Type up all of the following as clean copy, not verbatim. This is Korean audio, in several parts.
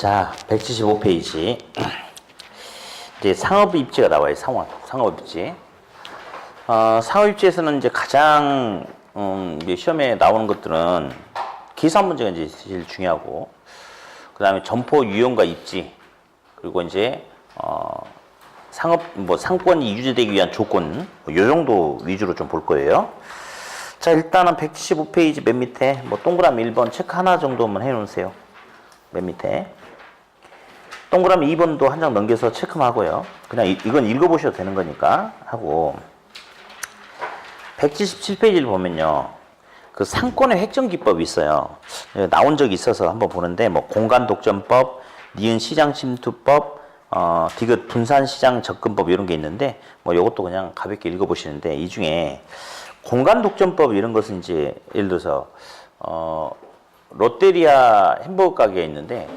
자, 175페이지. 이제 상업입지가 나와요. 상업입지. 상업입지에서는 이제 가장, 이제 시험에 나오는 것들은 계산 문제가 이제 제일 중요하고, 그 다음에 점포 유형과 입지, 그리고 이제, 상권이 유지되기 위한 조건, 요 정도 위주로 좀 볼 거예요. 자, 일단은 175페이지 맨 밑에, 동그라미 1번 체크 하나 정도만 해 놓으세요. 맨 밑에. 동그라미 2번도 한 장 넘겨서 체크만 하고요. 그냥 이건 읽어보셔도 되는 거니까 하고. 177페이지를 보면요. 그 상권의 획정기법이 있어요. 나온 적이 있어서 한번 보는데, 공간 독점법, 니은 시장 침투법, 디귿 분산 시장 접근법 이런 게 있는데, 요것도 그냥 가볍게 읽어보시는데, 이 중에 공간 독점법 이런 것은 이제, 예를 들어서, 롯데리아 햄버거 가게가 있는데,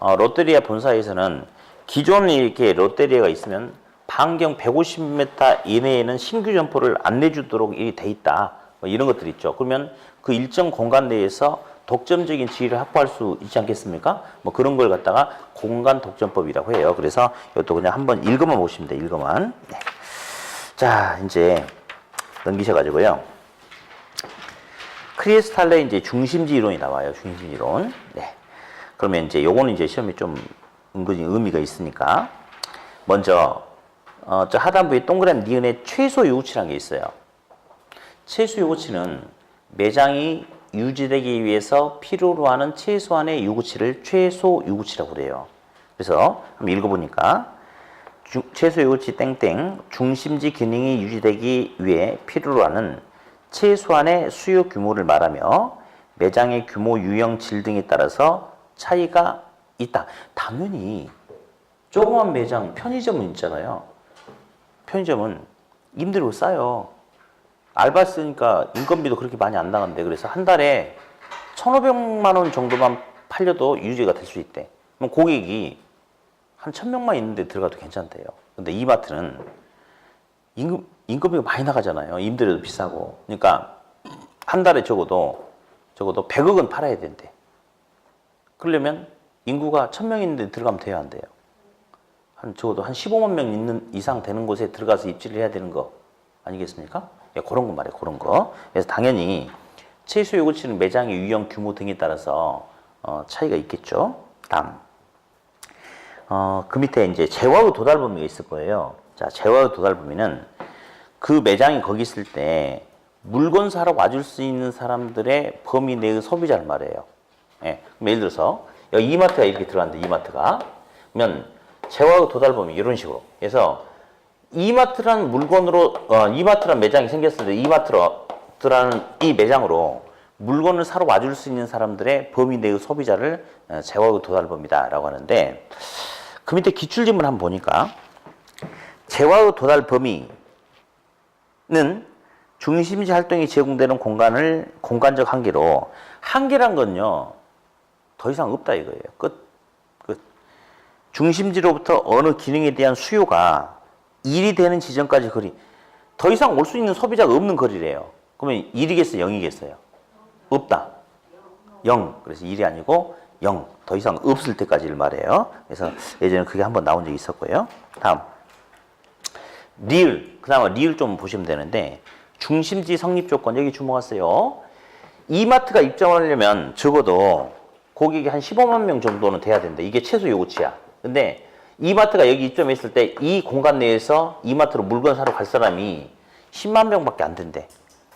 롯데리아 본사에서는 기존에 이렇게 롯데리아가 있으면 반경 150m 이내에는 신규 점포를 안 내주도록 돼 있다. 이런 것들이 있죠. 그러면 그 일정 공간 내에서 독점적인 지위를 확보할 수 있지 않겠습니까? 그런 걸 갖다가 공간 독점법이라고 해요. 그래서 이것도 그냥 한번 읽어만 보시면 돼요. 읽어만. 네. 자, 이제 넘기셔가지고요. 크리스탈레 이제 중심지 이론이 나와요. 중심지 이론. 네. 그러면 이제 요거는 이제 시험에 좀 은근히 의미가 있으니까. 먼저, 저 하단부에 동그란 니은에 최소 요구치라는 게 있어요. 최소 요구치는 매장이 유지되기 위해서 필요로 하는 최소한의 요구치를 최소 요구치라고 그래요. 그래서 한번 읽어보니까, 최소 요구치 땡땡, 중심지 기능이 유지되기 위해 필요로 하는 최소한의 수요 규모를 말하며 매장의 규모, 유형, 질 등에 따라서 차이가 있다. 당연히 조그만 매장, 편의점은 있잖아요. 편의점은 임대료 싸요. 알바 쓰니까 인건비도 그렇게 많이 안 나간대. 그래서 한 달에 1,500만 원 정도만 팔려도 유지가 될 수 있대. 그럼 고객이 한 1,000명만 있는데 들어가도 괜찮대요. 근데 이마트는 인건비가 많이 나가잖아요. 임대료도 비싸고. 그러니까 한 달에 적어도 100억은 팔아야 된대. 그러려면 인구가 1,000명 있는데 들어가면 돼야 한대요. 적어도 한 15만 명 있는 이상 되는 곳에 들어가서 입지를 해야 되는 거 아니겠습니까? 예, 그런 거 말이에요. 그런 거. 그래서 당연히 최소 요구치는 매장의 유형, 규모 등에 따라서 차이가 있겠죠. 다음. 그 밑에 이제 재화의 도달 범위가 있을 거예요. 자, 재화의 도달 범위는 그 매장이 거기 있을 때 물건 사러 와줄 수 있는 사람들의 범위 내의 소비자를 말해요. 예, 예를 들어서 여기 이마트가 이렇게 들어갔는데 이마트가 그러면 재화의 도달 범위 이런 식으로. 그래서 이마트라는 물건으로 이마트라는 매장이 생겼을 때 이마트라는 이 매장으로 물건을 사러 와줄 수 있는 사람들의 범위 내의 소비자를 재화의 도달 범위다라고 하는데 그 밑에 기출지문 한번 보니까 재화의 도달 범위는 중심지 활동이 제공되는 공간적 한계로 한계란 건요. 더 이상 없다 이거예요. 끝. 중심지로부터 어느 기능에 대한 수요가 1이 되는 지점까지 거리. 더 이상 올 수 있는 소비자가 없는 거리래요. 그러면 1이겠어요? 0이겠어요? 없다. 0. 그래서 1이 아니고 0. 더 이상 없을 때까지를 말해요. 그래서 예전에 그게 한번 나온 적이 있었고요. 다음. 리을. 그 다음에 리을 좀 보시면 되는데 중심지 성립 조건 여기 주목하세요. 이마트가 입점하려면 적어도 고객이 한 15만 명 정도는 돼야 된다. 이게 최소 요구치야. 근데 이마트가 여기 입점했을 때 이 공간 내에서 이마트로 물건 사러 갈 사람이 10만 명밖에 안 된대.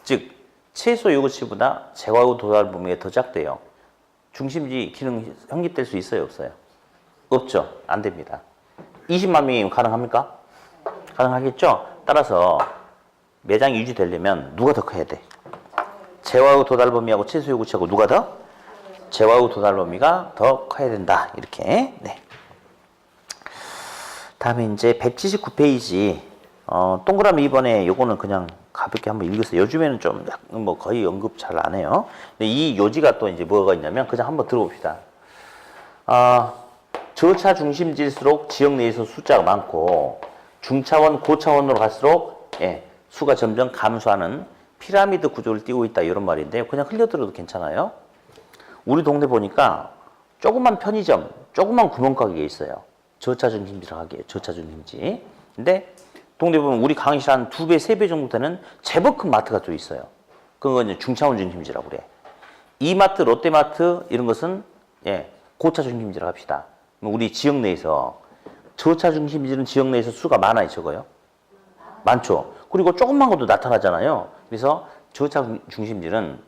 즉 최소 요구치보다 재화의 도달 범위가 더 작대요. 중심지 기능 성립될 수 있어요? 없어요? 없죠. 안 됩니다. 20만 명이면 가능합니까? 가능하겠죠? 따라서 매장이 유지되려면 누가 더 커야 돼? 재화의 도달 범위하고 최소 요구치하고 누가 더? 재화의 도달 범위가 더 커야 된다. 이렇게. 네. 다음에 이제 179페이지 동그라미 2번에 요거는 그냥 가볍게 한번 읽으세요. 요즘에는 좀 거의 언급 잘 안 해요. 근데 이 요지가 또 이제 뭐가 있냐면 그냥 한번 들어봅시다. 저차 중심지일수록 지역 내에서 숫자가 많고 중차원, 고차원으로 갈수록 수가 점점 감소하는 피라미드 구조를 띄고 있다 이런 말인데 그냥 흘려들어도 괜찮아요. 우리 동네 보니까 조그만 편의점 조그만 구멍가게가 있어요. 저차 중심지라고 하기에 저차 중심지. 근데 동네 보면 우리 강의실 한 2배, 3배 정도 되는 제법 큰 마트가 또 있어요. 그건 이제 중차원 중심지라고 그래. 이마트, 롯데마트 이런 것은 고차 중심지라고 합시다. 우리 지역 내에서 저차 중심지는 지역 내에서 수가 많아요, 적어요? 많죠. 그리고 조그만 것도 나타나잖아요. 그래서 저차 중심지는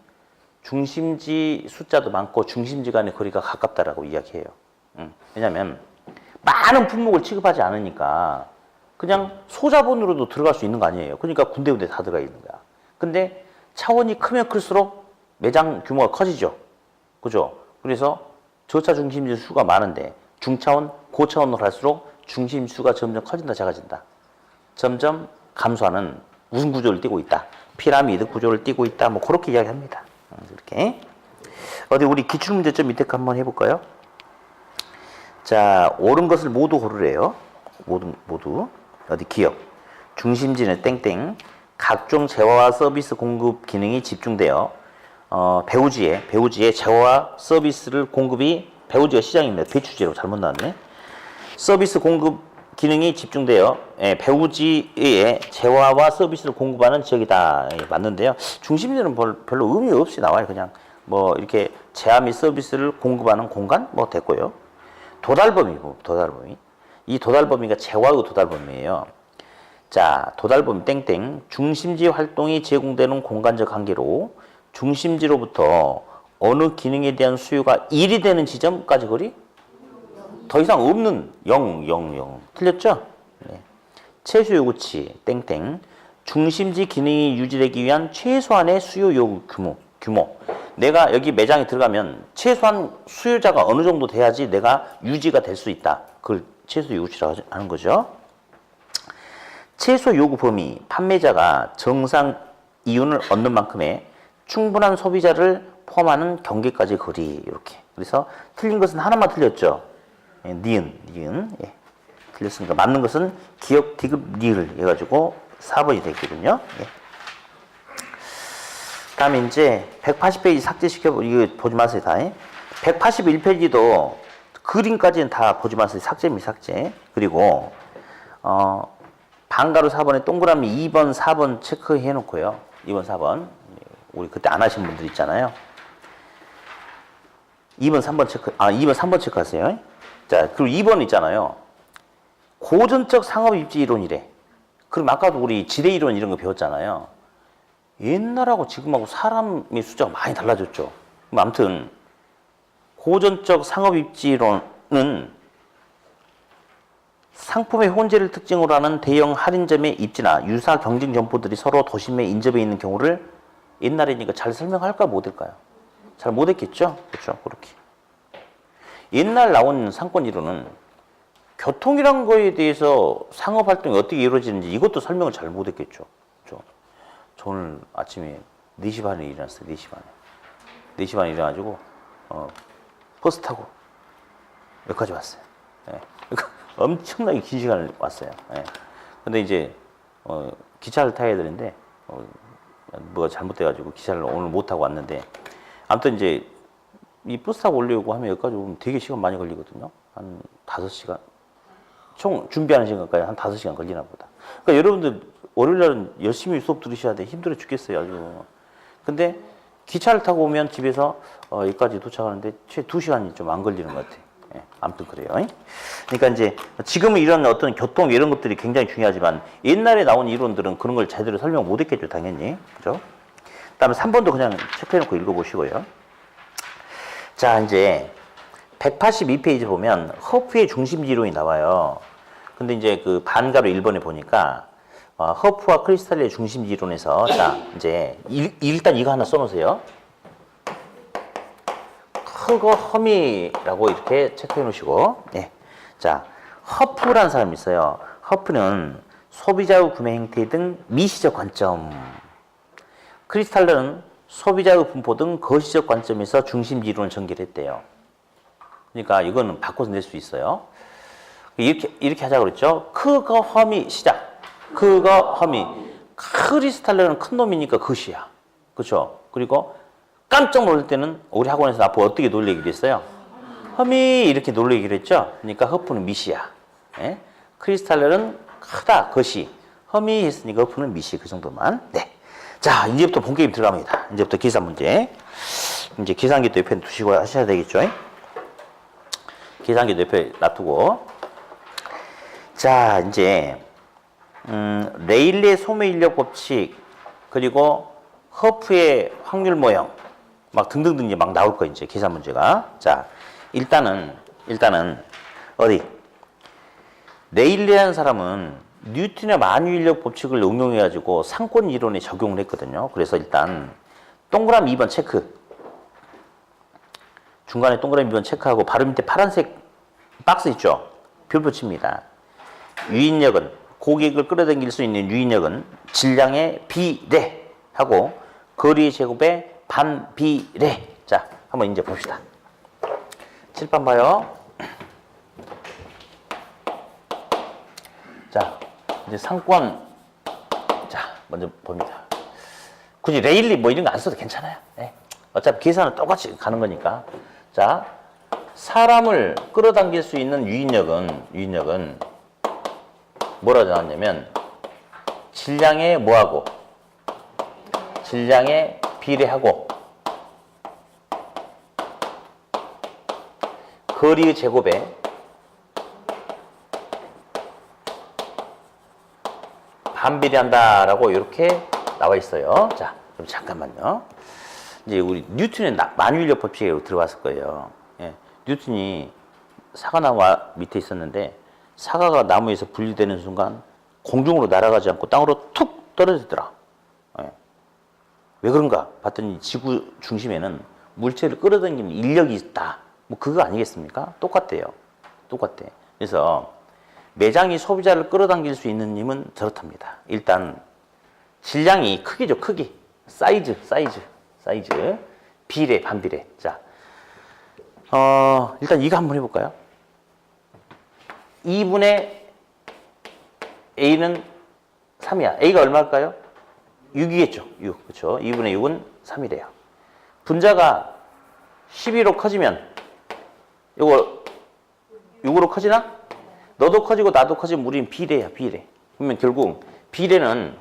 중심지 숫자도 많고 중심지 간의 거리가 가깝다라고 이야기해요. 왜냐하면 많은 품목을 취급하지 않으니까 그냥 소자본으로도 들어갈 수 있는 거 아니에요. 그러니까 군데군데 다 들어가 있는 거야. 근데 차원이 크면 클수록 매장 규모가 커지죠. 그죠? 그래서 저차 중심지 수가 많은데 중차원, 고차원으로 갈수록 중심 수가 점점 커진다, 작아진다. 점점 감소하는 무슨 구조를 띠고 있다. 피라미드 구조를 띠고 있다. 뭐 그렇게 이야기합니다. 이렇게. 어디 우리 기출문제점 밑에 거 한번 해볼까요? 자, 옳은 것을 모두 고르래요. 모두. 어디 기억. 중심지는 땡땡. 각종 재화와 서비스 공급 기능이 집중되어 배우지에 재화와 서비스를 공급이 배우지가 시장입니다. 배추지로 잘못 나왔네. 서비스 공급 기능이 집중되어 배우지의 재화와 서비스를 공급하는 지역이다. 맞는데요. 중심지는 별로 의미 없이 나와요. 그냥 뭐 이렇게 재화 및 서비스를 공급하는 공간 뭐 됐고요. 도달범위. 이 도달범위가 재화의 도달범위예요. 자, 도달범위 땡땡. 중심지 활동이 제공되는 공간적 한계로 중심지로부터 어느 기능에 대한 수요가 1이 되는 지점까지 거리? 더 이상 없는 0. 틀렸죠? 네. 최소 요구치 땡땡. 중심지 기능이 유지되기 위한 최소한의 수요 요구 규모. 내가 여기 매장에 들어가면 최소한 수요자가 어느 정도 돼야지 내가 유지가 될 수 있다. 그걸 최소 요구치라고 하는 거죠. 최소 요구 범위, 판매자가 정상 이윤을 얻는 만큼의 충분한 소비자를 포함하는 경계까지 거리. 이렇게. 그래서 틀린 것은 하나만 틀렸죠. 니은. 예. 틀렸으니까 맞는 것은 기억, 디귿, 니을 해가지고 4번이 되거든요. 예. 다음에 이제 180페이지 삭제시켜, 이거 보지 마세요, 다. 181페이지도 그림까지는 다 보지 마세요. 삭제입니다, 삭제. 그리고, 방가루 4번에 동그라미 2번, 4번 체크해 놓고요. 2번, 4번. 우리 그때 안 하신 분들 있잖아요. 2번, 3번 체크하세요. 자, 그리고 2번 있잖아요. 고전적 상업 입지 이론이래. 그럼 아까도 우리 지대 이론 이런 거 배웠잖아요. 옛날하고 지금하고 사람의 숫자가 많이 달라졌죠. 그럼 아무튼 고전적 상업 입지 이론은 상품의 혼재를 특징으로 하는 대형 할인점의 입지나 유사 경쟁 점포들이 서로 도심에 인접해 있는 경우를 옛날이니까 잘 설명할까 못할까요? 잘 못했겠죠? 그렇죠? 그렇게. 옛날 나온 상권 이론은 교통이란 거에 대해서 상업 활동이 어떻게 이루어지는지 이것도 설명을 잘 못했겠죠. 그렇죠? 저 오늘 아침에 4시 반에 일어났어요. 4시 반에. 4시 반에 일어나가지고 버스 타고 여기까지 왔어요. 예. 그러니까 엄청나게 긴 시간을 왔어요. 예. 근데 이제 기차를 타야 되는데 뭐가 잘못돼가지고 기차를 오늘 못 타고 왔는데 아무튼 이제 이 버스 타고 올려고 하면 여기까지 오면 되게 시간 많이 걸리거든요. 한 5시간. 총 준비하는 시간까지 한 5시간 걸리나 보다. 그러니까 여러분들 월요일날은 열심히 수업 들으셔야 돼. 힘들어 죽겠어요. 아주. 근데 기차를 타고 오면 집에서 여기까지 도착하는데 최 2시간이 좀 안 걸리는 것 같아요. 예, 아무튼 그래요. 그러니까 이제 지금은 이런 어떤 교통 이런 것들이 굉장히 중요하지만 옛날에 나온 이론들은 그런 걸 제대로 설명 못 했겠죠. 당연히. 그죠? 그다음에 3번도 그냥 체크해놓고 읽어보시고요. 자, 이제 182페이지 보면 허프의 중심지 이론이 나와요. 근데 이제 그 반가로 1번에 보니까 허프와 크리스탈의 중심지 이론에서 자, 이제 일단 이거 하나 써놓으세요. 허거 허미라고 이렇게 체크해 놓으시고, 예. 자, 허프라는 사람이 있어요. 허프는 소비자의 구매 행태 등 미시적 관점. 크리스탈은 소비자의 분포 등 거시적 관점에서 중심지 이론을 전개했대요. 그러니까 이거는 바꿔서 낼 수 있어요. 이렇게 하자고 그랬죠. 크거 허미 시작. 크거 허미. 크리스탈은 큰 놈이니까 것이야. 그렇죠? 그리고 깜짝 놀랄 때는 우리 학원에서 앞으로 어떻게 놀리기로 했어요? 흠이 이렇게 놀래기로 했죠. 그러니까 허프는 미시야. 예? 크리스탈ler은 크다, 것이. 흠이 했으니까 허프는 미시, 그 정도만. 네. 자, 이제부터 본 게임 들어갑니다. 이제부터 계산 문제. 이제 계산기도 옆에 두시고 하셔야 되겠죠. 계산기도 옆에 놔두고. 자, 이제 레일리의 소매 인력 법칙, 그리고 허프의 확률 모형, 막 등등등 이제 막 나올 거 이제 계산 문제가. 자, 일단은 어디 레일리라는 사람은 뉴턴의 만유 인력 법칙을 응용해 가지고 상권 이론에 적용을 했거든요. 그래서 일단 동그라미 2번 체크. 중간에 동그라미 2번 체크하고 바로 밑에 파란색 박스 있죠. 별표 칩니다. 유인력은, 고객을 끌어당길 수 있는 유인력은 질량의 비례하고 거리 제곱의 반비례. 자, 한번 이제 봅시다. 칠판 봐요. 자, 이제 상권. 자, 먼저 봅니다. 굳이 레일리 뭐 이런 거 안 써도 괜찮아요. 네. 어차피 계산은 똑같이 가는 거니까. 자, 사람을 끌어당길 수 있는 유인력은 뭐라고 나왔냐면 질량에 뭐하고 질량에 비례하고 거리의 제곱에 반비례한다라고 이렇게 나와 있어요. 자, 그럼 잠깐만요. 이제 우리 뉴턴의 만유인력 법칙에 들어갔을 거예요. 예, 뉴턴이 사과나무 밑에 있었는데 사과가 나무에서 분리되는 순간 공중으로 날아가지 않고 땅으로 툭 떨어지더라. 예. 왜 그런가 봤더니 지구 중심에는 물체를 끌어당기는 인력이 있다. 뭐 그거 아니겠습니까? 똑같대요. 똑같대. 그래서 매장이 소비자를 끌어당길 수 있는 힘은 저렇답니다. 일단 질량이 크기죠. 크기. 사이즈. 비례, 반비례. 자, 일단 이거 한번 해볼까요? 2분의 A는 3이야. A가 얼마일까요? 6이겠죠. 6. 그렇죠. 2분의 6은 3이래요. 분자가 12로 커지면 이거 6으로 커지나? 너도 커지고 나도 커지면 우리는 비례야. 비례. 그러면 결국 비례는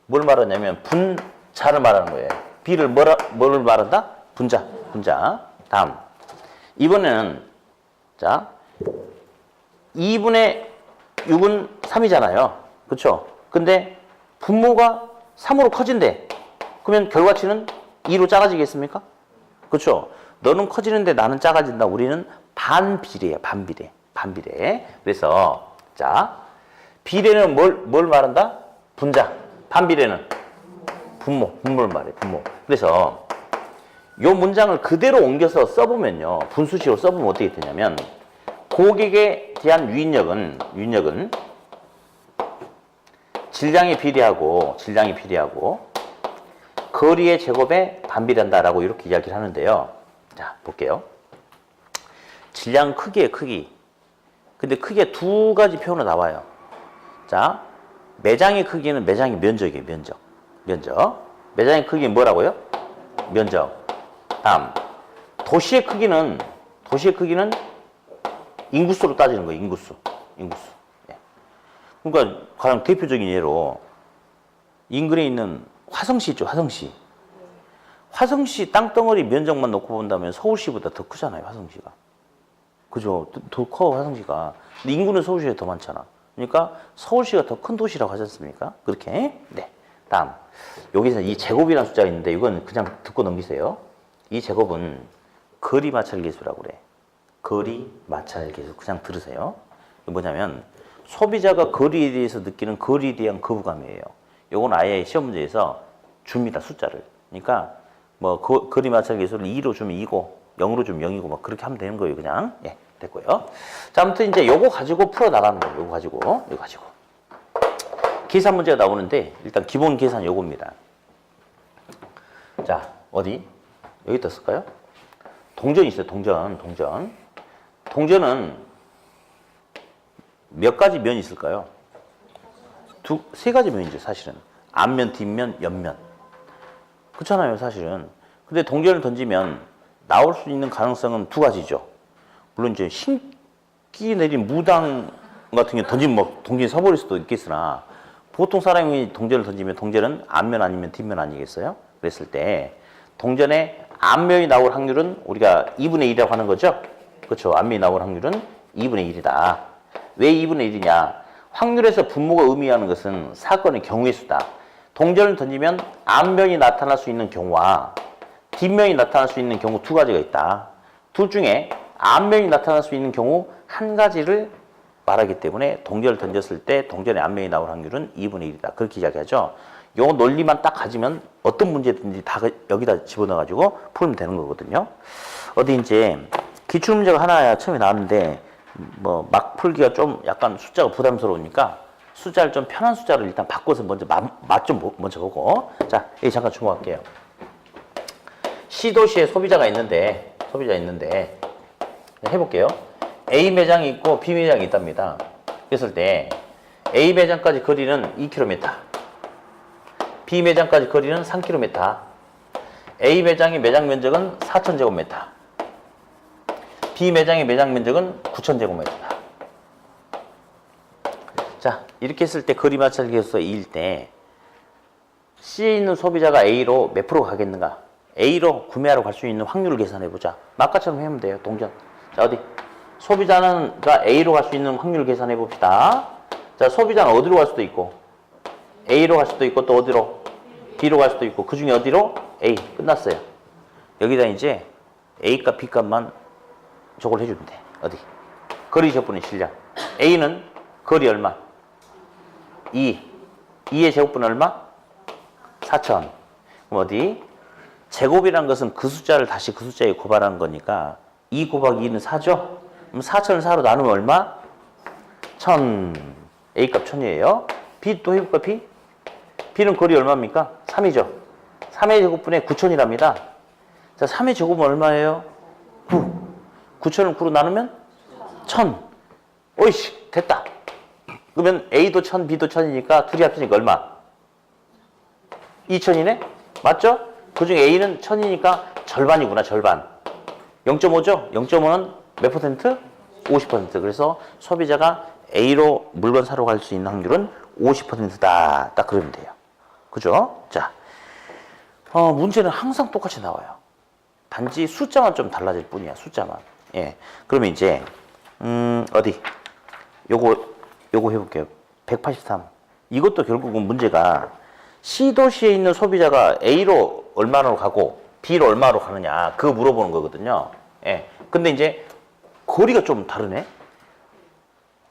뭘 말하냐면 분자를 말하는 거예요. 비를 뭘 말한다? 분자. 다음. 이번에는 자 2분의 6은 3이잖아요. 그렇죠? 근데 분모가 3으로 커진대. 그러면 결과치는 2로 작아지겠습니까? 그렇죠? 너는 커지는데 나는 작아진다. 우리는 반비례야. 반비례. 그래서 자 비례는 뭘 말한다? 분자. 반비례는 분모를 말해. 분모. 그래서 요 문장을 그대로 옮겨서 써보면요. 분수식으로 써보면 어떻게 되냐면 고객에 대한 유인력은 질량에 비례하고 거리의 제곱에 반비례한다라고 이렇게 이야기를 하는데요. 자, 볼게요. 질량 크기의 크기. 근데 크기에 두 가지 표현으로 나와요. 자, 매장의 크기는 매장의 면적이에요. 면적. 매장의 크기는 뭐라고요? 면적. 다음, 도시의 크기는 인구수로 따지는 거예요. 인구수. 예. 그러니까 가장 대표적인 예로 인근에 있는 화성시 있죠. 화성시 땅덩어리 면적만 놓고 본다면 서울시보다 더 크잖아요. 화성시가. 그죠? 더 커 화성시가. 근데 인구는 서울시에 더 많잖아. 그러니까 서울시가 더 큰 도시라고 하지 않습니까? 그렇게. 네. 다음. 여기서 이 제곱이라는 숫자가 있는데 이건 그냥 듣고 넘기세요. 이 제곱은 거리 마찰 계수라고 그래. 거리 마찰 계수. 그냥 들으세요. 뭐냐면 소비자가 거리에 대해서 느끼는 거리에 대한 거부감이에요. 요건 아예 시험 문제에서 줍니다. 숫자를. 그러니까 뭐 거리 마찰 계수를 2로 주면 2고 0으로 주면 0이고 막 그렇게 하면 되는 거예요. 그냥. 예, 됐고요. 자, 아무튼 이제 요거 가지고 풀어 나가는 거예요. 요거 가지고. 계산 문제가 나오는데 일단 기본 계산 요겁니다. 자, 어디? 여기다 쓸까요? 동전이 있어요. 동전은 몇 가지 면이 있을까요? 세 가지 면이죠, 사실은. 앞면, 뒷면, 옆면. 그렇잖아요, 사실은. 근데 동전을 던지면 나올 수 있는 가능성은 두 가지죠. 물론 이제 신기 내린 무당 같은 게 던지면 뭐 동전이 서버릴 수도 있겠으나 보통 사람이 동전을 던지면 동전은 앞면 아니면 뒷면 아니겠어요? 그랬을 때 동전의 앞면이 나올 확률은 우리가 2분의 1이라고 하는 거죠? 그렇죠. 앞면이 나올 확률은 2분의 1이다. 왜 2분의 1이냐? 확률에서 분모가 의미하는 것은 사건의 경우의 수다. 동전을 던지면 앞면이 나타날 수 있는 경우와 뒷면이 나타날 수 있는 경우 두 가지가 있다. 둘 중에 앞면이 나타날 수 있는 경우 한 가지를 말하기 때문에 동전을 던졌을 때 동전의 앞면이 나올 확률은 2분의 1이다. 그렇게 이야기하죠. 요 논리만 딱 가지면 어떤 문제든지 다 여기다 집어넣어가지고 풀면 되는 거거든요. 어디 이제 기출문제가 하나 처음에 나왔는데 뭐 막 풀기가 좀 약간 숫자가 부담스러우니까 숫자를 좀 편한 숫자로 일단 바꿔서 먼저 맛 좀 먼저 보고. 자, 여기 잠깐 주목할게요. C도시에 소비자가 있는데 해볼게요. A 매장이 있고 B 매장이 있답니다. 그랬을 때 A 매장까지 거리는 2km, B 매장까지 거리는 3km. A 매장의 매장 면적은 4,000제곱미터, B 매장의 매장 면적은 9,000제곱미터다. 자, 이렇게 했을 때 거리 마찰기에서 2일 때 C에 있는 소비자가 A로 몇 프로 가겠는가? A로 구매하러 갈 수 있는 확률을 계산해보자. 아까처럼 하면 돼요. 동전. 자, 어디? 소비자는 A로 갈 수 있는 확률을 계산해 봅시다. 자, 소비자는 어디로 갈 수도 있고 A로 갈 수도 있고 또 어디로? B로 갈 수도 있고 그 중에 어디로? A. 끝났어요. 여기다 이제 A값, B값만 저걸 해주면 돼. 어디? 거리 제곱분의 실량. A는 거리 얼마? 2. 2의 제곱분 얼마? 4,000. 그럼 어디? 제곱이란 것은 그 숫자를 다시 그 숫자에 곱하라는 거니까 2 곱하기 2는 4죠? 그럼 4,000을 4로 나누면 얼마? 1,000. A값 1,000이에요. B 또 해볼까, B? B는 거리 얼마입니까? 3이죠. 3의 제곱분에 9,000이랍니다. 자, 3의 제곱은 얼마예요? 9. 9,000을 9로 나누면 1,000. 오이씨, 됐다. 그러면 A도 1,000, B도 1,000이니까 둘이 합치니까 얼마? 2,000이네? 맞죠? 그 중에 A는 1,000이니까 절반이구나, 절반. 0.5죠? 0.5는 몇 퍼센트? 50%. 그래서 소비자가 A로 물건 사러 갈 수 있는 확률은 50%다. 딱 그러면 돼요. 그죠? 자, 문제는 항상 똑같이 나와요. 단지 숫자만 좀 달라질 뿐이야. 숫자만. 예. 그러면 이제 어디? 요거 해볼게요. 183. 이것도 결국은 문제가 C도시에 있는 소비자가 A로 얼마로 가고 B로 얼마로 가느냐 그거 물어보는 거거든요. 예. 근데 이제 거리가 좀 다르네.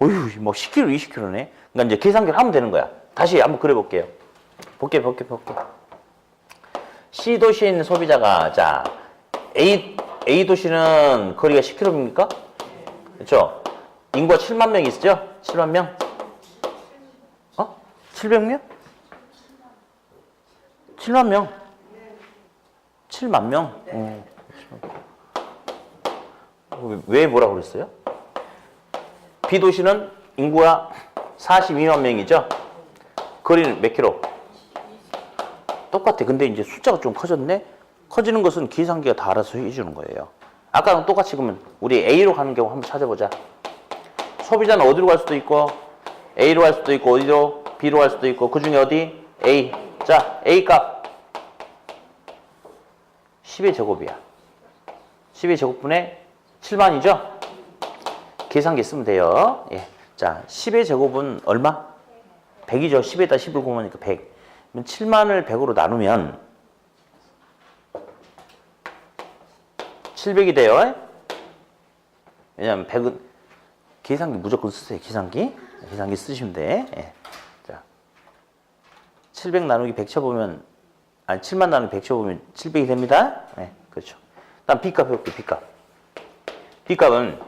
어휴, 뭐 10km, 20km네. 그러니까 이제 계산기를 하면 되는 거야. 다시 한번 그려볼게요. 볼게. C도시에 있는 소비자가 자 A 도시는 거리가 10km입니까? 그렇죠? 인구가 7만 명이 있죠? 7만 명? 700명? 7만 명. 7만 명? 왜 뭐라고 그랬어요? B도시는 인구가 42만 명이죠? 거리는 몇 킬로? 똑같아. 근데 이제 숫자가 좀 커졌네? 커지는 것은 계산기가 다 알아서 해주는 거예요. 아까랑 똑같이 그러면 우리 A로 가는 경우 한번 찾아보자. 소비자는 어디로 갈 수도 있고 A로 갈 수도 있고 어디로? B로 갈 수도 있고 그 중에 어디? A. 자, A 값 10의 제곱이야. 10의 제곱분에 7만이죠? 계산기 쓰면 돼요. 예. 자, 10의 제곱은 얼마? 100이죠. 10에다 10을 곱하니까 100. 그럼 7만을 100으로 나누면 700이 돼요. 왜냐면 100은 계산기 무조건 쓰세요. 계산기 쓰시면 돼. 예. 자, 700 나누기 100 쳐보면 7만 나누기 100 쳐보면 700이 됩니다. 네, 그렇죠. 다음 B값 해볼게요. B값은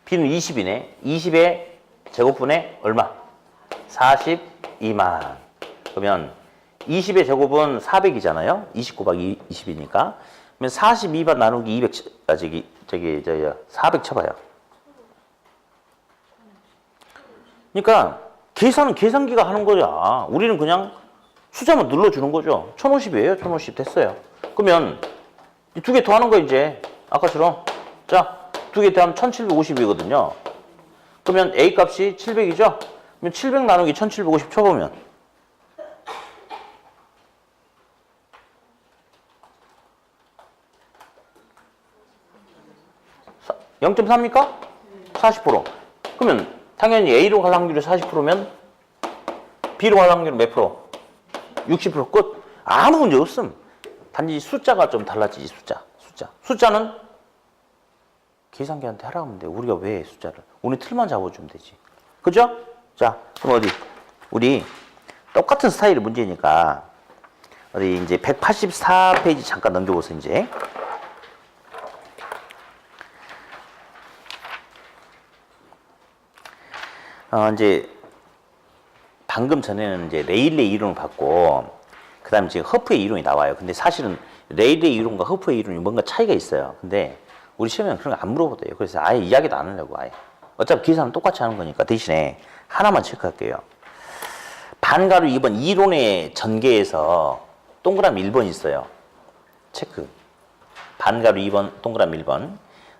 B는 20이네. 20의 제곱분에 얼마? 42만. 그러면 20의 제곱은 400이잖아요. 20 곱하기 20이니까. 그러면 42만 나누기 200, 400 쳐봐요. 그러니까 계산은 계산기가 하는 거야. 우리는 그냥 숫자만 눌러주는 거죠. 1050이에요. 1050 됐어요. 그러면 이 두 개 더하는 거 이제 아까처럼 자, 두 개 더하면 1750이거든요. 그러면 A 값이 700이죠? 그러면 700 나누기 1750 쳐보면 0.3입니까? 40%. 그러면 당연히 A로 갈 확률이 40%면 B로 갈 확률은 몇 프로? 60% 끝. 아무 문제 없음. 단지 숫자가 좀 달라지지, 숫자는 계산기한테 하라고 하면 돼. 우리가 왜 숫자를? 우리 틀만 잡아주면 되지. 그죠? 자, 그럼 어디? 우리 똑같은 스타일의 문제니까 어디 이제 184페이지 잠깐 넘겨보세요, 이제. 이제 방금 전에는 이제 레일레이 이론을 받고 그다음에 지금 허프의 이론이 나와요. 근데 사실은 레일레이 이론과 허프의 이론이 뭔가 차이가 있어요. 근데 우리 시험에는 그런 거 안 물어보대요. 그래서 아예 이야기도 안 하려고 아예. 어차피 계산은 똑같이 하는 거니까 대신에 하나만 체크할게요. 반가루 2번 이론의 전개에서 동그라미 1번 있어요. 체크. 반가루 2번 동그라미 1번.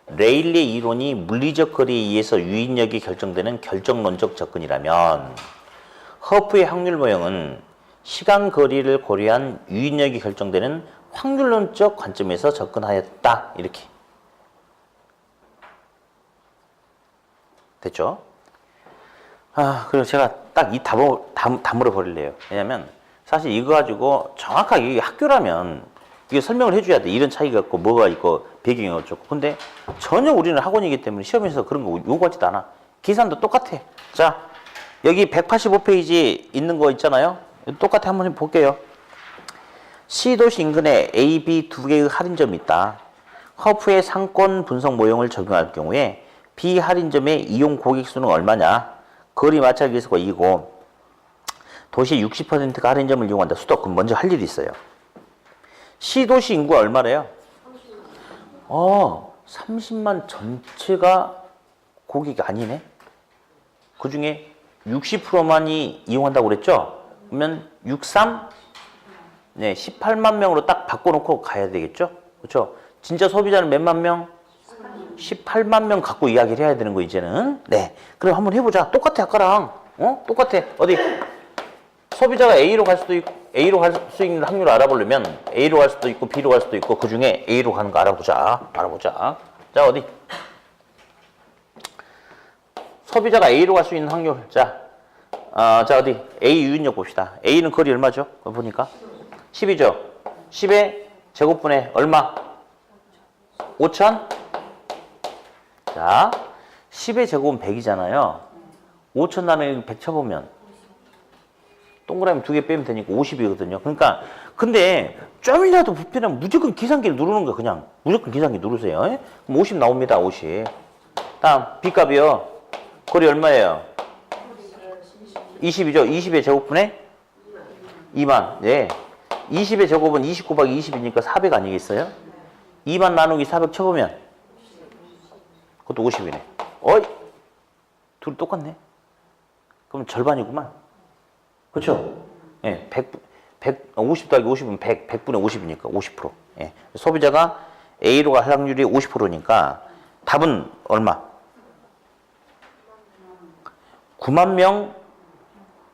레일레이 이론이 물리적 거리에 의해서 유인력이 결정되는 결정론적 접근이라면 허프의 확률 모형은 시간 거리를 고려한 유인력이 결정되는 확률론적 관점에서 접근하였다. 이렇게. 됐죠? 그리고 제가 딱 이 답을 다 물어버릴래요. 왜냐면 사실 이거 가지고 정확하게 이게 학교라면 이게 설명을 해줘야 돼. 이런 차이가 있고 뭐가 있고 배경이 어쩌고. 근데 전혀 우리는 학원이기 때문에 시험에서 그런 거 요구하지도 않아. 계산도 똑같아. 자, 여기 185페이지 있는 거 있잖아요. 똑같아. 한번 볼게요. C도시 인근에 A, B 두 개의 할인점이 있다. 허프의 상권 분석 모형을 적용할 경우에 B 할인점의 이용 고객 수는 얼마냐? 거리 마찰 계수가 2고 도시 60%가 할인점을 이용한다. 수도. 그럼 먼저 할 일이 있어요. C도시 인구가 얼마래요? 30만 전체가 고객이 아니네? 그 중에 60%만이 이용한다고 그랬죠? 그러면 63? 네, 18만 명으로 딱 바꿔놓고 가야 되겠죠? 그렇죠? 진짜 소비자는 몇만 명? 18만 명 갖고 이야기를 해야 되는 거, 이제는. 네. 그럼 한번 해보자. 똑같아, 아까랑. 똑같아. 어디? 소비자가 A로 갈 수도 있고, A로 갈 수 있는 확률을 알아보려면 A로 갈 수도 있고, B로 갈 수도 있고, 그 중에 A로 가는 거 알아보자. 자, 어디? 소비자가 A로 갈 수 있는 확률. 자, 어디? A 유인력 봅시다. A는 거리 얼마죠? 보니까. 10이죠? 10의 제곱분의 얼마? 5천? 자, 10의 제곱은 100이잖아요. 5천 나누기 100 쳐보면 동그라미 2개 빼면 되니까 50이거든요. 그러니까 근데 좀이라도 불편하면 무조건 계산기를 누르는 거야. 그냥 무조건 계산기 누르세요. 그럼 50 나옵니다. 50. 다음 B값이요. 거리 얼마예요? 20이죠. 20의 제곱분의 2만. 네. 20의 제곱은 20 곱하기 20이니까 400 아니겠어요? 2만 나누기 400 쳐보면 그것도 50이네. 어이! 둘이 똑같네. 그럼 절반이구만. 그렇죠? 예, 50 더하기 50은 100분의 50이니까 50%. 예. 소비자가 A로 갈 확률이 50%니까 답은 얼마? 9만 명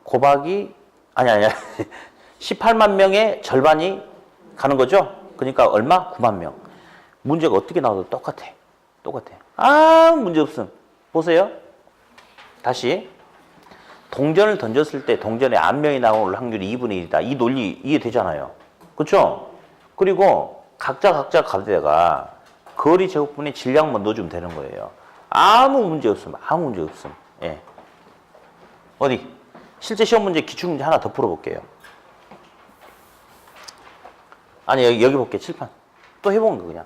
곱하기 아니 18만 명의 절반이 가는 거죠? 그러니까 얼마? 9만 명. 문제가 어떻게 나와도 똑같아. 문제 없음. 보세요. 다시. 동전을 던졌을 때 동전에 안 명이 나올 확률이 2분의 1이다. 이 논리 이해되잖아요. 그렇죠? 그리고 각자 가져다가 거리 제곱분의 질량만 넣어주면 되는 거예요. 아무 문제 없음. 예. 어디? 실제 시험 문제 기출문제 하나 더 풀어볼게요. 아니 여기 볼게요. 칠판. 또 해본 거 그냥.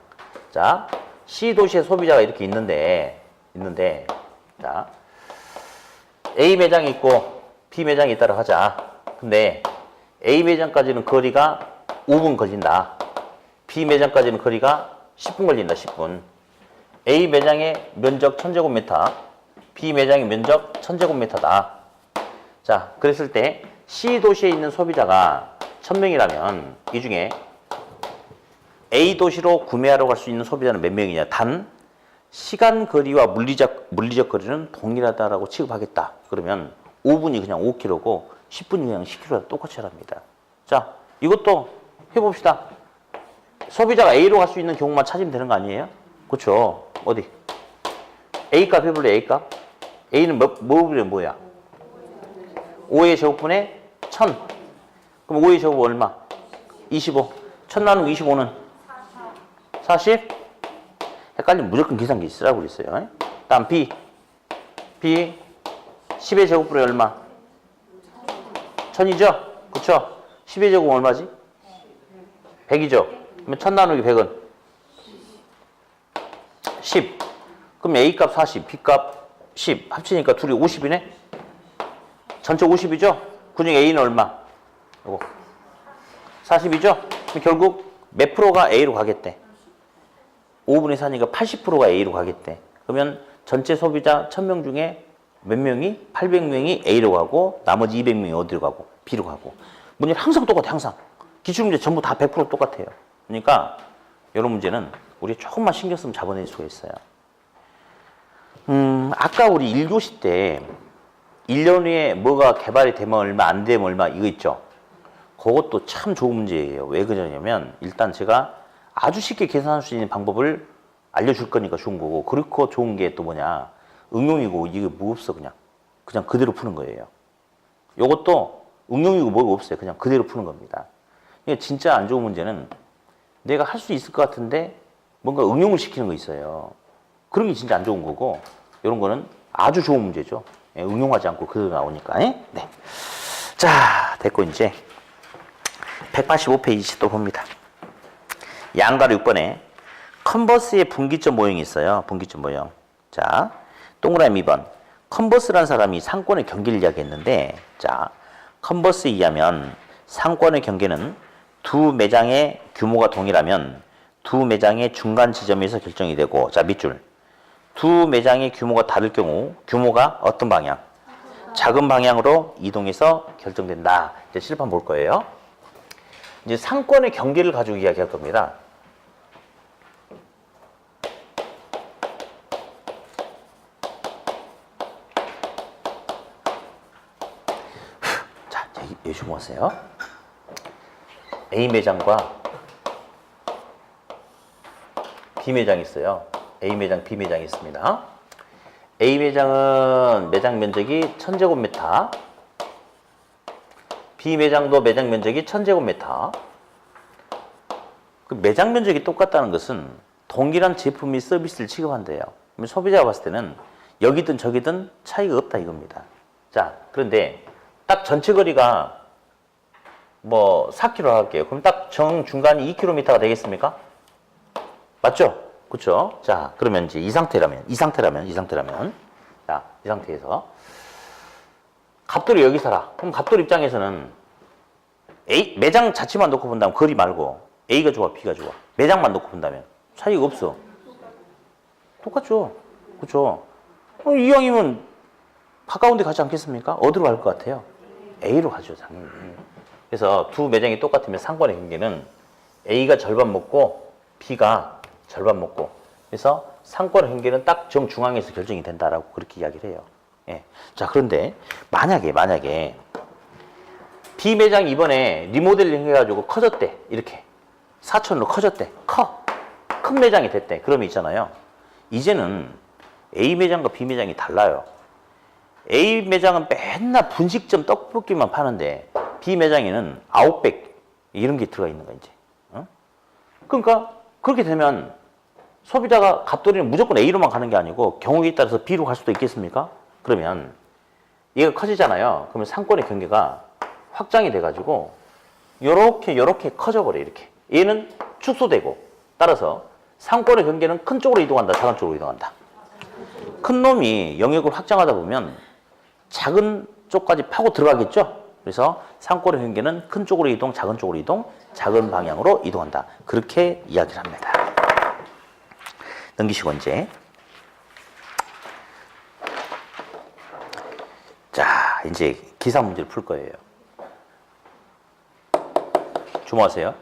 자, C도시의 소비자가 이렇게 있는데 자, A 매장이 있고 B 매장이 있다고 하자. 근데 A 매장까지는 거리가 5분 걸린다. B 매장까지는 거리가 10분 걸린다. 10분. A 매장의 면적 1000제곱미터, B 매장의 면적 1000제곱미터다. 자, 그랬을 때 C 도시에 있는 소비자가 1000명이라면 이 중에 A 도시로 구매하러 갈 수 있는 소비자는 몇 명이냐? 단 시간 거리와 물리적 거리는 동일하다라고 취급하겠다. 그러면 5분이 그냥 5km고 10분이 그냥 10km다 똑같이 합니다. 자, 이것도 해봅시다. 소비자가 A로 갈 수 있는 경우만 찾으면 되는 거 아니에요? 그렇죠. 어디? A값 해볼래, A값? A는 뭐야? 5의 제곱분에 1000. 그럼 5의 제곱 얼마? 25. 1000 나누기 25는? 40? 헷갈리면 무조건 계산기 쓰라고 그랬어요. 다음 B. B 10의 제곱분에 얼마? 1000이죠? 그쵸? 10의 제곱은 얼마지? 100이죠? 그러면 1000 나누기 100은? 10. 그럼 A값 40, B값 10. 합치니까 둘이 50이네? 전체 50이죠? 그중에 A는 얼마? 요거. 40이죠? 그럼 결국 몇 프로가 A로 가겠대? 5분의 4니까 80%가 A로 가겠대. 그러면 전체 소비자 1000명 중에 몇 명이? 800명이 A로 가고 나머지 200명이 어디로 가고? B로 가고. 문제는 항상 똑같아, 항상. 기출문제 전부 다 100% 똑같아요. 그러니까 이런 문제는 우리 조금만 신경 쓰면 잡아낼 수가 있어요. 아까 우리 1교시 때 1년 후에 뭐가 개발이 되면 얼마, 안 되면 얼마 이거 있죠? 그것도 참 좋은 문제예요. 왜 그러냐면 일단 제가 아주 쉽게 계산할 수 있는 방법을 알려줄 거니까 좋은 거고, 그렇고 좋은 게 또 뭐냐, 응용이고 이게 뭐 없어. 그냥 그대로 푸는 거예요. 요것도 응용이고 뭐가 없어요. 그냥 그대로 푸는 겁니다. 이게 진짜 안 좋은 문제는 내가 할 수 있을 것 같은데 뭔가 응용을 시키는 거 있어요. 그런 게 진짜 안 좋은 거고, 이런 거는 아주 좋은 문제죠. 예, 응용하지 않고 그대로 나오니까. 네. 자, 됐고 이제 185페이지 또 봅니다. 양가로 6번에 컨버스의 분기점 모형이 있어요. 분기점 모형. 자, 동그라미 2번. 컨버스라는 사람이 상권의 경계를 이야기했는데, 자, 컨버스에 의하면 상권의 경계는 두 매장의 규모가 동일하면 두 매장의 중간 지점에서 결정이 되고, 자, 밑줄. 두 매장의 규모가 다를 경우 규모가 어떤 방향? 작은 방향으로 이동해서 결정된다. 이제 실판 볼 거예요. 이제 상권의 경계를 가지고 이야기할 겁니다. 자, 여기 보세요. A 매장과 B 매장이 있어요. A 매장, B 매장이 있습니다. A 매장은 매장 면적이 1000제곱미터, B 매장도 매장 면적이 1000제곱미터. 그 매장 면적이 똑같다는 것은 동일한 제품 및 서비스를 취급한대요. 그러면 소비자가 봤을 때는 여기든 저기든 차이가 없다 이겁니다. 자, 그런데 딱 전체 거리가 뭐 4km 할게요. 그럼 딱 정중간이 2km가 되겠습니까? 맞죠? 그렇죠? 자, 그러면 이제 이 상태라면, 자, 이 상태에서 갑돌이 여기 살아. 그럼 갑돌 입장에서는 매장 자체만 놓고 본다면 거리 말고 A가 좋아, B가 좋아. 매장만 놓고 본다면 차이가 없어. 똑같죠? 그렇죠? 이왕이면 가까운 데 가지 않겠습니까? 어디로 갈 것 같아요? A로 가죠, 당연히. 그래서 두 매장이 똑같으면 상권의 경계는 A가 절반 먹고 B가 절반 먹고, 그래서 상권의 경계는 딱 정중앙에서 결정이 된다라고 그렇게 이야기를 해요. 예. 자, 그런데 만약에 B 매장 이번에 리모델링 해가지고 커졌대. 이렇게 4천으로 커졌대. 큰 매장이 됐대. 그러면 있잖아요. 이제는 A 매장과 B 매장이 달라요. A 매장은 맨날 분식점 떡볶이만 파는데 B 매장에는 아웃백 이런 게 들어가 있는 거야 이제. 그러니까 그렇게 되면 소비자가 갑돌이는 무조건 A로만 가는 게 아니고 경우에 따라서 B로 갈 수도 있겠습니까? 그러면 얘가 커지잖아요. 그러면 상권의 경계가 확장이 돼가지고 요렇게 커져버려. 이렇게 얘는 축소되고, 따라서 상권의 경계는 큰 쪽으로 이동한다, 작은 쪽으로 이동한다. 큰 놈이 영역을 확장하다 보면 작은 쪽까지 파고 들어가겠죠. 그래서 상권의 경계는 큰 쪽으로 이동, 작은 쪽으로 이동, 작은 방향으로 이동한다. 그렇게 이야기를 합니다. 넘기시고 이제 자, 이제 기사 문제를 풀 거예요. 주목하세요.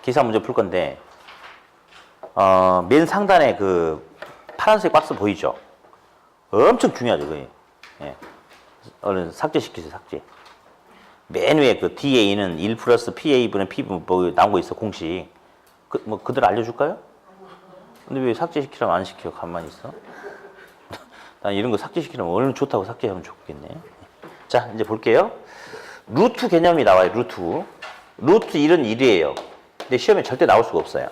기사 문제 풀 건데 맨 상단에 그 파란색 박스 보이죠? 엄청 중요하죠, 그게. 예. 얼른 삭제시키세요, 삭제. 맨 위에 그 DA는 1 플러스 PA분의 P분 뭐 나온 거 있어, 공식. 뭐 그대로 알려줄까요? 근데 왜 삭제시키라면 안 시켜? 가만히 있어. 난 이런 거 삭제시키려면 얼른 좋다고 삭제하면 좋겠네. 자, 이제 볼게요. 루트 개념이 나와요, 루트. 루트 1은 1이에요. 근데 시험에 절대 나올 수가 없어요.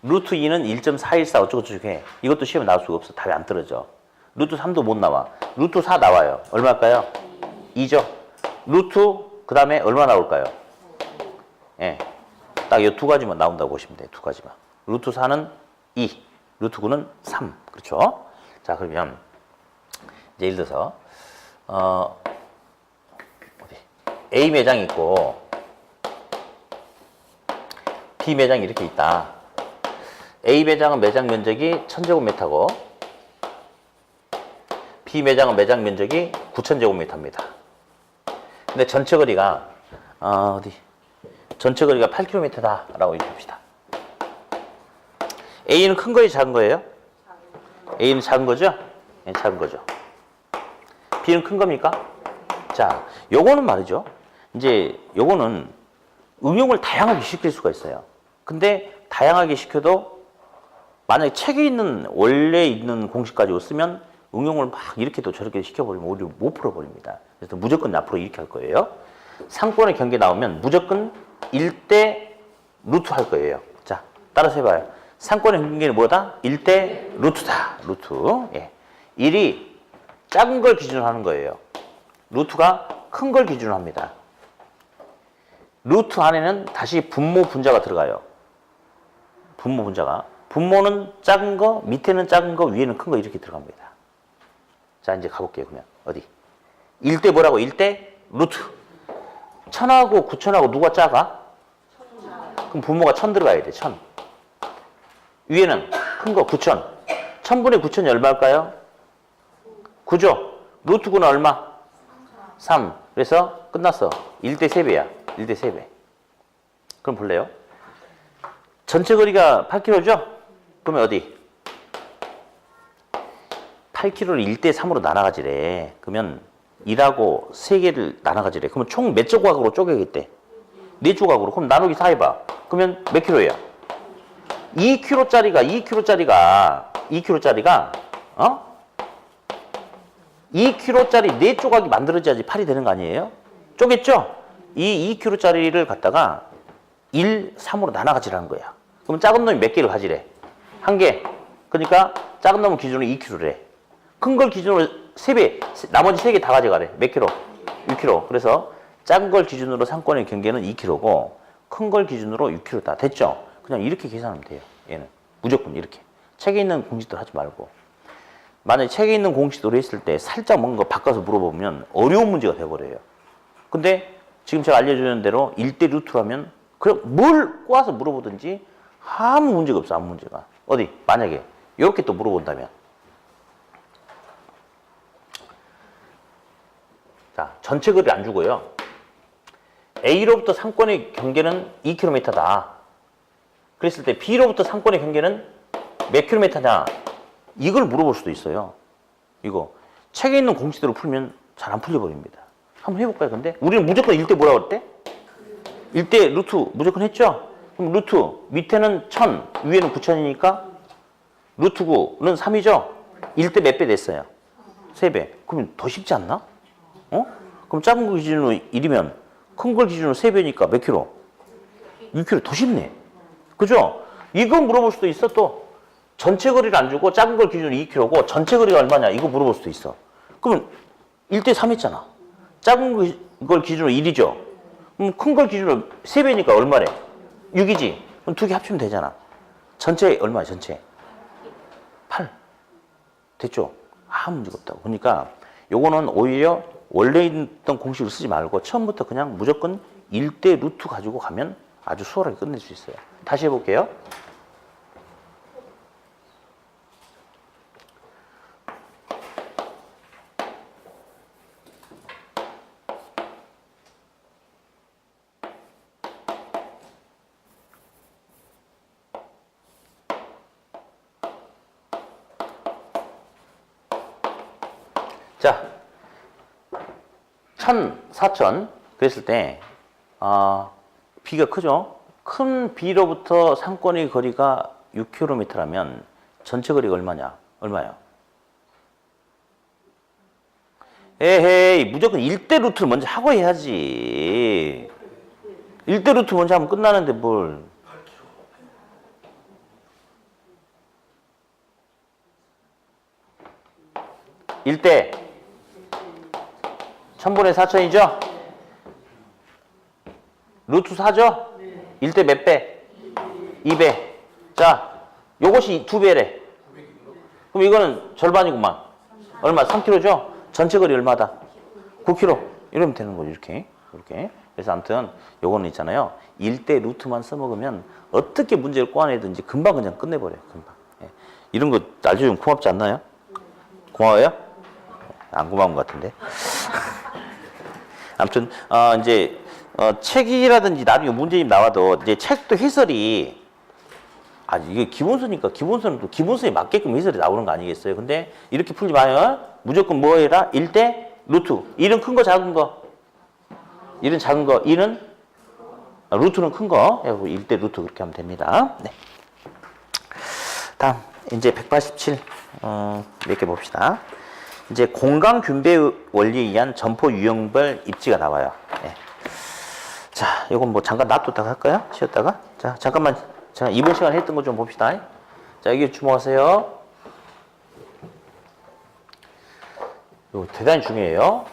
루트 2는 1.414 어쩌고저쩌고 해. 이것도 시험에 나올 수가 없어. 답이 안 떨어져. 루트 3도 못 나와. 루트 4 나와요. 얼마일까요? 2죠. 루트 그 다음에 얼마 나올까요? 예, 딱 이 두 가지만 나온다고 보시면 돼요. 두 가지만. 루트 4는 2, 루트 9는 3. 그렇죠? 자, 그러면 이제 예를 들어서 어디 A 매장이 있고 B 매장이 이렇게 있다. A 매장은 매장 면적이 1000제곱미터고 B 매장은 매장 면적이 9000제곱미터입니다. 근데 전체 거리가 전체 거리가 8km다라고 얘기합시다. A는 큰 거예요, 작은 거예요? A는 작은 거죠? 네, 작은 거죠. B는 큰 겁니까? 자, 요거는 말이죠. 이제 요거는 응용을 다양하게 시킬 수가 있어요. 근데 다양하게 시켜도 만약에 책에 있는 원래 있는 공식 가지고 쓰면 응용을 막 이렇게도 저렇게 시켜버리면 오히려 못 풀어버립니다. 그래서 무조건 앞으로 이렇게 할 거예요. 상권의 경계 나오면 무조건 1대 루트 할 거예요. 자, 따라서 해봐요. 상권의 경계는 뭐다? 1대 루트다. 루트. 예. 1이 작은 걸 기준으로 하는 거예요. 루트가 큰 걸 기준으로 합니다. 루트 안에는 다시 분모 분자가 들어가요. 분모 분자가. 분모는 작은 거, 밑에는 작은 거, 위에는 큰 거 이렇게 들어갑니다. 자, 이제 가볼게요. 그러면 어디? 1대 뭐라고? 1대 루트. 1000하고 9000하고 누가 작아? 그럼 분모가 1000 들어가야 돼. 1000. 위에는 큰 거 9000. 1000분의 9000이 얼마일까요? 9죠? 루트 9는 얼마? 3. 그래서 끝났어. 1대 3배야. 1대 3배. 그럼 볼래요? 전체 거리가 8km죠? 그러면 어디? 8km를 1대 3으로 나눠가지래. 그러면 1하고 3개를 나눠가지래. 그러면 총 몇 조각으로 쪼개겠대? 4조각으로. 그럼 나누기 4 해봐. 그러면 몇 킬로야? 2kg짜리가 2kg짜리 4조각이 만들어져야지 8이 되는 거 아니에요? 쪼갰죠? 이 2kg짜리를 갖다가 1, 3으로 나눠가지라는 거야. 그럼 작은 놈이 몇 개를 가지래? 1개. 그러니까 작은 놈은 기준으로 2kg래. 큰 걸 기준으로 3배, 나머지 3개 다 가져가래. 몇 킬로? 6kg. 그래서 작은 걸 기준으로 상권의 경계는 2kg고 큰 걸 기준으로 6kg다. 됐죠? 그냥 이렇게 계산하면 돼요. 얘는 무조건 이렇게. 책에 있는 공식대로 하지 말고. 만약에 책에 있는 공식대로 했을 때 살짝 뭔가 바꿔서 물어보면 어려운 문제가 돼버려요. 근데 지금 제가 알려주는 대로 1대 루트라면 그냥 뭘 꼬아서 물어보든지 아무 문제가 없어. 아무 문제가. 어디? 만약에 이렇게 또 물어본다면 자, 전체 거리 안 주고요. A로부터 상권의 경계는 2km다. 그랬을 때 B로부터 상권의 경계는 몇 킬로미터냐? 이걸 물어볼 수도 있어요. 이거 책에 있는 공식대로 풀면 잘 안 풀려버립니다. 한번 해볼까요? 근데 우리는 무조건 1대 뭐라고 그랬대? 1대 루트 무조건 했죠? 그럼 루트 밑에는 1000, 위에는 9000이니까 루트 9는 3이죠? 1대 몇 배 됐어요? 3배. 그러면 더 쉽지 않나? 그럼 작은 거 기준으로 1이면 큰 걸 기준으로 3배니까 몇 킬로? 6킬로. 더 쉽네. 그죠? 이거 물어볼 수도 있어. 또 전체 거리를 안 주고 작은 걸 기준으로 2kg고 전체 거리가 얼마냐 이거 물어볼 수도 있어. 그러면 1대 3 했잖아. 작은 걸 기준으로 1이죠. 그럼 큰 걸 기준으로 3배니까 얼마래? 6이지. 그럼 두 개 합치면 되잖아. 전체 얼마야 전체? 8. 됐죠? 아무 문제가 없다고. 그러니까 요거는 오히려 원래 있던 공식을 쓰지 말고 처음부터 그냥 무조건 1대 루트 가지고 가면 아주 수월하게 끝낼 수 있어요. 다시 해볼게요. 자, 1000, 4000 그랬을 때 B가 크죠? 큰 B로부터 상권의 거리가 6km라면 전체 거리가 얼마냐? 얼마야? 에헤이, 무조건 1대 루트를 먼저 하고 해야지. 1대 루트 먼저 하면 끝나는데 뭘. 1대 1000분의 4000이죠? 루트 4죠? 1대 몇 배? 2배. 자, 요것이 2배래. 그럼 이거는 절반이구만. 얼마? 3km죠? 전체 거리 얼마다? 9km. 이러면 되는 거죠, 이렇게. 이렇게. 그래서 아무튼 요거는 있잖아요. 1대 루트만 써먹으면 어떻게 문제를 꼬아내든지 금방 그냥 끝내버려요. 금방. 예. 이런 거 나중에 좀 고맙지 않나요? 고마워요? 안 고마운 것 같은데. 아무튼 이제 책이라든지 나중에 문제집 나와도 이제 책도 해설이 이게 기본서니까 기본서는 또 기본서에 맞게끔 해설이 나오는 거 아니겠어요? 근데 이렇게 풀지 마요. 무조건 뭐 해라? 1대 루트. 1은 큰 거, 작은 거. 1은 작은 거, 2는 루트는 큰 거. 1대 루트 그렇게 하면 됩니다. 네. 다음 이제 187 몇 개 봅시다. 이제 공간 균배 원리에 의한 점포 유형별 입지가 나와요. 네. 자, 이건 뭐 잠깐 놔뒀다가 할까요? 쉬었다가. 자, 잠깐만. 자, 이번 시간에 했던 거 좀 봅시다. 자, 여기 주목하세요. 이거 대단히 중요해요.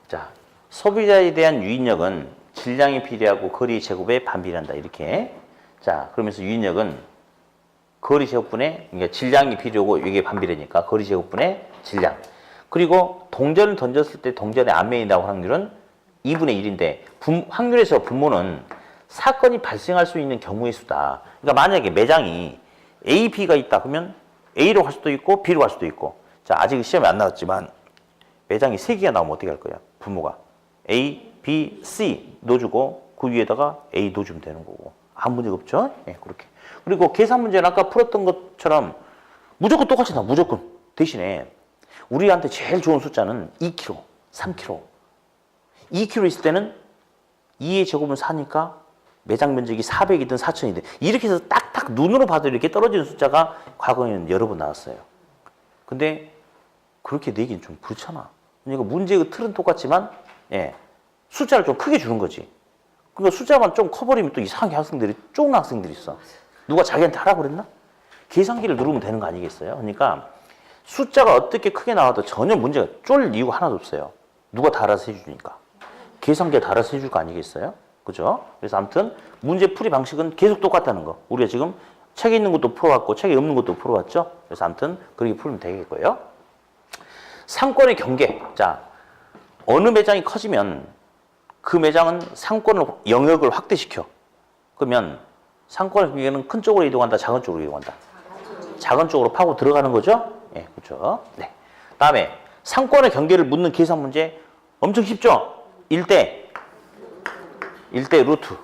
자, 소비자에 대한 유인력은 질량이 비례하고 거리 제곱에 반비례한다. 이렇게. 자, 그러면서 유인력은 거리 제곱분의, 그러니까 질량이 비례하고 이게 반비례니까 거리 제곱분의 질량. 그리고 동전을 던졌을 때 동전에 안 매인다고 확률은 2분의 1인데 확률에서 분모는 사건이 발생할 수 있는 경우의 수다. 그러니까 만약에 매장이 A, B가 있다 그러면 A로 갈 수도 있고 B로 갈 수도 있고. 자, 아직 시험에 안 나왔지만 매장이 3개가 나오면 어떻게 할 거야? 분모가 A, B, C 넣어주고 그 위에다가 A 넣어주면 되는 거고. 아무 문제가 없죠? 예, 그렇게. 그리고 계산 문제는 아까 풀었던 것처럼 무조건 똑같이 나와. 무조건. 대신에 우리한테 제일 좋은 숫자는 2kg, 3kg. 2kg 있을 때는 2의 제곱은 4니까 매장 면적이 400이든 4000이든 이렇게 해서 딱딱 눈으로 봐도 이렇게 떨어지는 숫자가 과거에는 여러 번 나왔어요. 근데 그렇게 내기는 좀 그렇잖아. 그러니까 문제의 틀은 똑같지만 예, 숫자를 좀 크게 주는 거지. 그러니까 숫자만 좀 커버리면 또 이상하게 학생들이 좁은 학생들이 있어. 누가 자기한테 하라고 그랬나? 계산기를 누르면 되는 거 아니겠어요? 그러니까 숫자가 어떻게 크게 나와도 전혀 문제가 쫄 이유가 하나도 없어요. 누가 다 알아서 해주니까. 계산기가 다 알아서 해줄 거 아니겠어요? 그죠? 그래서 아무튼 문제 풀이 방식은 계속 똑같다는 거. 우리가 지금 책에 있는 것도 풀어왔고 책에 없는 것도 풀어왔죠? 그래서 아무튼 그렇게 풀면 되겠고요. 상권의 경계. 자, 어느 매장이 커지면 그 매장은 상권을 영역을 확대시켜. 그러면 상권의 경계는 큰 쪽으로 이동한다, 작은 쪽으로 이동한다. 작은 쪽으로 파고 들어가는 거죠? 예, 그렇죠. 네. 다음에 상권의 경계를 묻는 계산 문제 엄청 쉽죠? 1대 루트.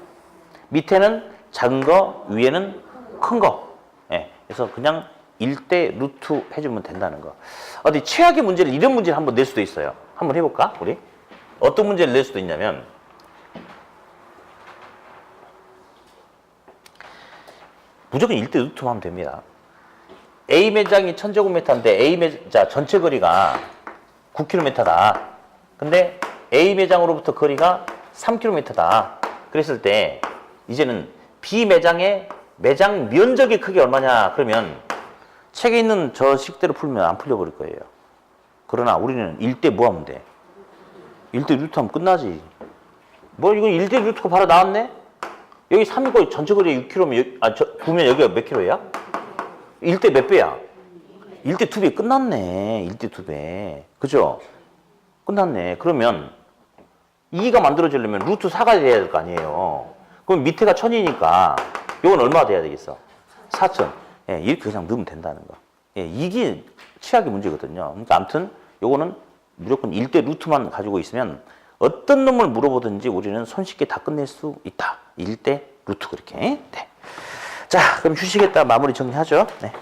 밑에는 작은 거, 위에는 큰 거. 예, 그래서 그냥 1대 루트 해주면 된다는 거. 어디 최악의 문제를 이런 문제를 한번 낼 수도 있어요. 한번 해볼까? 우리 어떤 문제를 낼 수도 있냐면 무조건 1대 루트만 하면 됩니다. A 매장이 1000제곱미터인데 A 매장 전체 거리가 9km다. 근데 A 매장으로부터 거리가 3km다. 그랬을 때 이제는 B 매장의 매장 면적의 크기 얼마냐? 그러면 책에 있는 저 식대로 풀면 안 풀려버릴 거예요. 그러나 우리는 1대 뭐 하면 돼? 1대 루트 하면 끝나지. 뭐 이건 1대 루트가 바로 나왔네? 여기 3이고 전체 거리 6km면 9면 여기가 몇 킬로야? 1대 몇 배야? 1대 2배 끝났네. 1대 2배. 그죠? 끝났네. 그러면 2가 만들어지려면 루트 4가 돼야 될 거 아니에요. 그럼 밑에가 1000이니까 이건 얼마가 돼야 되겠어? 4000. 예, 이렇게 그냥 넣으면 된다는 거. 예, 이게 최악의 문제거든요. 그러니까 아무튼 요거는 무조건 1대 루트만 가지고 있으면 어떤 놈을 물어보든지 우리는 손쉽게 다 끝낼 수 있다. 1대 루트 그렇게. 네. 자, 그럼 휴식했다 마무리 정리하죠. 네.